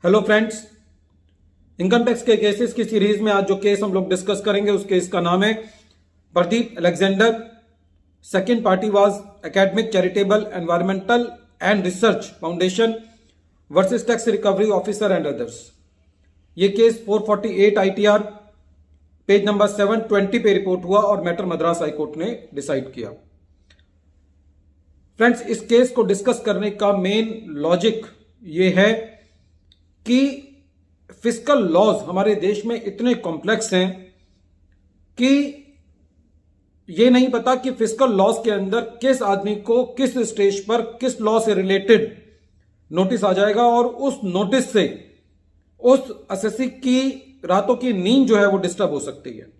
Hello friends, income tax के cases की series में आज जो केस हम लोग डिस्कस करेंगे उस केस का नाम है Pradeep Alexander. Second party was academic charitable environmental and research foundation versus tax recovery officer and others. ये केस 448 ITR पेज नंबर 720 पे रिपोर्ट हुआ और मैटर मद्रास हाईकोर्ट ने डिसाइड किया। फ्रेंड्स, इस केस को डिस्कस करने का मेन लॉजिक ये है कि फिस्कल लॉज हमारे देश में इतने कॉम्प्लेक्स हैं कि ये नहीं पता कि फिस्कल लॉज के अंदर किस आदमी को किस स्टेज पर किस लॉ से रिलेटेड नोटिस आ जाएगा और उस नोटिस से उस असेसी की रातों की नींद जो है वो डिस्टर्ब हो सकती है।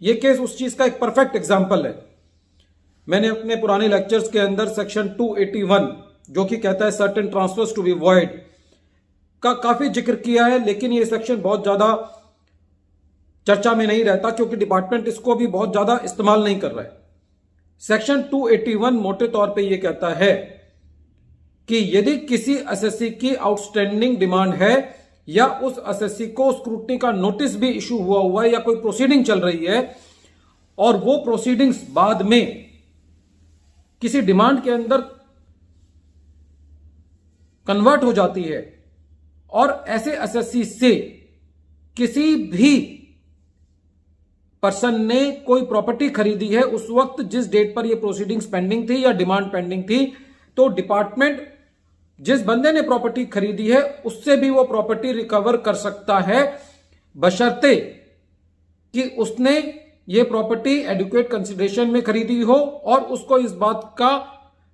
ये केस उस चीज का एक परफेक्ट एग्जांपल है। मैंने अपने पुराने लेक्चर्स के अंदर सेक्शन 281 जो कि कहता है certain transfers to be void का काफी जिक्र किया है, लेकिन ये सेक्शन बहुत ज्यादा चर्चा में नहीं रहता क्योंकि डिपार्टमेंट इसको भी बहुत ज्यादा इस्तेमाल नहीं कर रहा है। सेक्शन 281 मोटे तौर पे ये कहता है कि यदि किसी एसएससी की आउटस्टैंडिंग डिमांड है या उस एसएससी को स्क्रूटनी का नोटिस भी इशू हुआ है या कोई प्रोसीडिंग चल रही है और वो प्रोसीडिंग्स बाद में किसी डिमांड के अंदर कन्वर्ट हो जाती है और ऐसे एसएससी से किसी भी पर्सन ने कोई प्रॉपर्टी खरीदी है उस वक्त जिस डेट पर यह प्रोसीडिंग्स पेंडिंग थी या डिमांड पेंडिंग थी, तो डिपार्टमेंट जिस बंदे ने प्रॉपर्टी खरीदी है उससे भी वो प्रॉपर्टी रिकवर कर सकता है बशर्ते कि उसने ये प्रॉपर्टी एडुकेट कंसिडरेशन में खरीदी हो और उसको इस बात का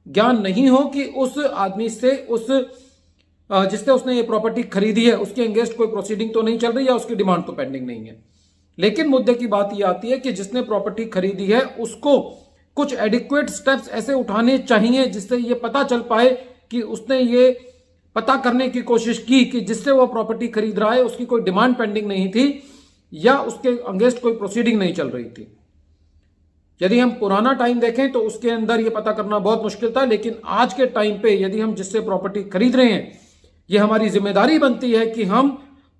ज्ञान नहीं हो कि उस आदमी से जिससे उसने ये प्रॉपर्टी खरीदी है उसके अगेंस्ट कोई प्रोसीडिंग तो नहीं चल रही या उसकी डिमांड तो पेंडिंग नहीं है। लेकिन मुद्दे की बात यह आती है कि जिसने प्रॉपर्टी खरीदी है उसको कुछ एडिक्वेट स्टेप्स ऐसे उठाने चाहिए जिससे ये पता चल पाए कि उसने ये पता करने की कोशिश की कि जिससे वो प्रॉपर्टी खरीद रहा है उसकी कोई डिमांड पेंडिंग नहीं थी या उसके अगेंस्ट कोई प्रोसीडिंग नहीं चल रही थी। यदि हम पुराना टाइम देखें तो उसके अंदर यह पता करना बहुत मुश्किल था, लेकिन आज के टाइम पे यदि हम जिससे प्रॉपर्टी खरीद रहे हैं ये हमारी जिम्मेदारी बनती है कि हम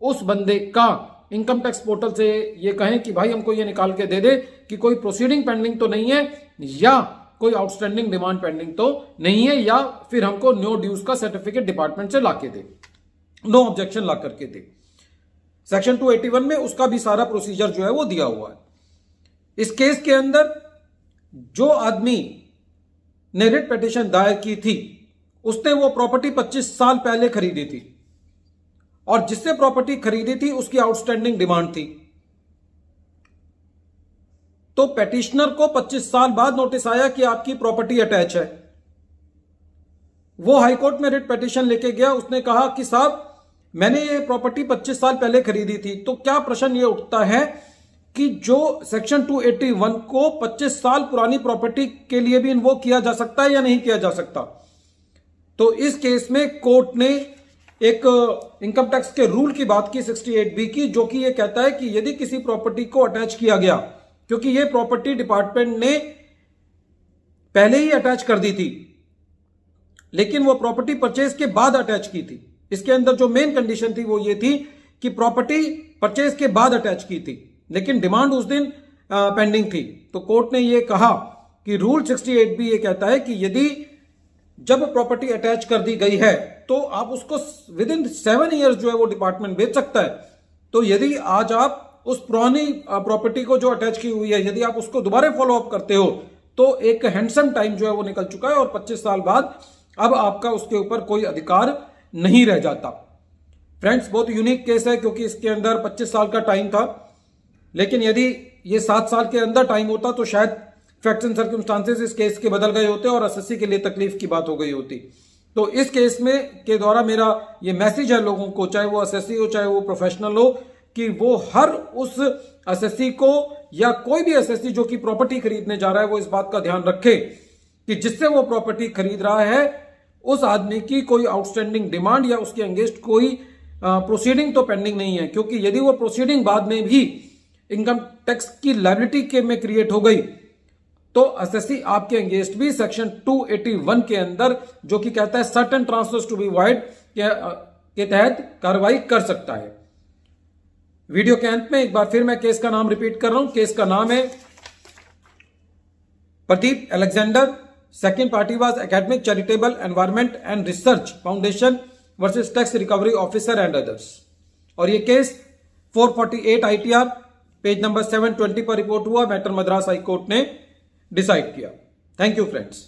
उस बंदे का इनकम टैक्स पोर्टल से ये कहें कि भाई हमको ये निकाल के दे दे कि कोई प्रोसीडिंग पेंडिंग तो नहीं है या कोई आउटस्टैंडिंग डिमांड पेंडिंग तो नहीं है, या फिर हमको नो ड्यूज का सर्टिफिकेट डिपार्टमेंट से लाके दे, नो ऑब्जेक्शन ला करके दे। सेक्शन 281 में उसका भी सारा प्रोसीजर जो है वो दिया हुआ है। इस केस के अंदर जो आदमी ने रिट पिटीशन दायर की थी उसने वो प्रॉपर्टी 25 साल पहले खरीदी थी और जिससे प्रॉपर्टी खरीदी थी उसकी आउटस्टैंडिंग डिमांड थी। तो पेटिशनर को 25 साल बाद नोटिस आया कि आपकी प्रॉपर्टी अटैच है। वो हाईकोर्ट में रिट पिटीशन लेके गया, उसने कहा कि साहब मैंने ये प्रॉपर्टी 25 साल पहले खरीदी थी। तो क्या प्रश्न ये उठता है कि जो सेक्शन 281 को 25 साल पुरानी प्रॉपर्टी के लिए भी इन्वोक किया जा सकता है या नहीं किया जा सकता। तो इस केस में कोर्ट ने एक इनकम टैक्स के रूल की बात की 68B की, जो कि यह कहता है कि यदि किसी प्रॉपर्टी को अटैच किया गया, क्योंकि यह प्रॉपर्टी डिपार्टमेंट ने पहले ही अटैच कर दी थी लेकिन वो प्रॉपर्टी परचेज के बाद अटैच की थी। इसके अंदर जो मेन कंडीशन थी वो ये थी कि प्रॉपर्टी परचेज के बाद अटैच की थी लेकिन डिमांड उस दिन पेंडिंग थी। तो कोर्ट ने यह कहा कि रूल 68B ये कहता है कि यदि जब प्रॉपर्टी अटैच कर दी गई है तो आप उसको विद इन 7 ईयर्स जो है वो डिपार्टमेंट बेच सकता है। तो यदि आज आप उस पुरानी प्रॉपर्टी को जो अटैच की हुई है यदि आप उसको दोबारा फॉलो अप करते हो तो एक हैंडसम टाइम जो है वो निकल चुका है और 25 साल बाद अब आपका उसके ऊपर कोई अधिकार नहीं रह जाता। फ्रेंड्स, बहुत यूनिक केस है क्योंकि इसके अंदर 25 साल का टाइम था, लेकिन यदि ये 7 साल के अंदर टाइम होता तो शायद फैक्ट्स एंड सर्कमस्टांसेस इस केस के बदल गए होते और एसएससी के लिए तकलीफ की बात हो गई होती। तो इस केस में के द्वारा मेरा ये मैसेज है लोगों को, चाहे वो एसएससी हो चाहे वो प्रोफेशनल हो, कि वो हर उस एसएससी को या कोई भी एसएससी जो कि प्रॉपर्टी खरीदने जा रहा है वो इस बात का ध्यान रखे कि जिससे वो प्रॉपर्टी खरीद रहा है उस आदमी की कोई आउटस्टैंडिंग डिमांड या उसके अगेंस्ट कोई प्रोसीडिंग तो पेंडिंग नहीं है। क्योंकि यदि वो प्रोसीडिंग बाद में भी इनकम टैक्स की लायबिलिटी के में क्रिएट हो गई तो एसएससी आपके अगेंस्ट भी सेक्शन 281 के अंदर जो कि कहता है certain transfers to be void के तहत कार्रवाई कर सकता है। वीडियो के अंत में एक बार फिर मैं केस का नाम रिपीट कर रहा हूं। केस का नाम है Pradeep Alexander, second party was academic charitable environment and research foundation versus tax recovery officer and others. और ये केस 448 ITR पेज नंबर 720 पर रिपोर्ट हुआ। मैटर मद्रास हाई कोर्ट ने डिसाइड किया। Thank you friends.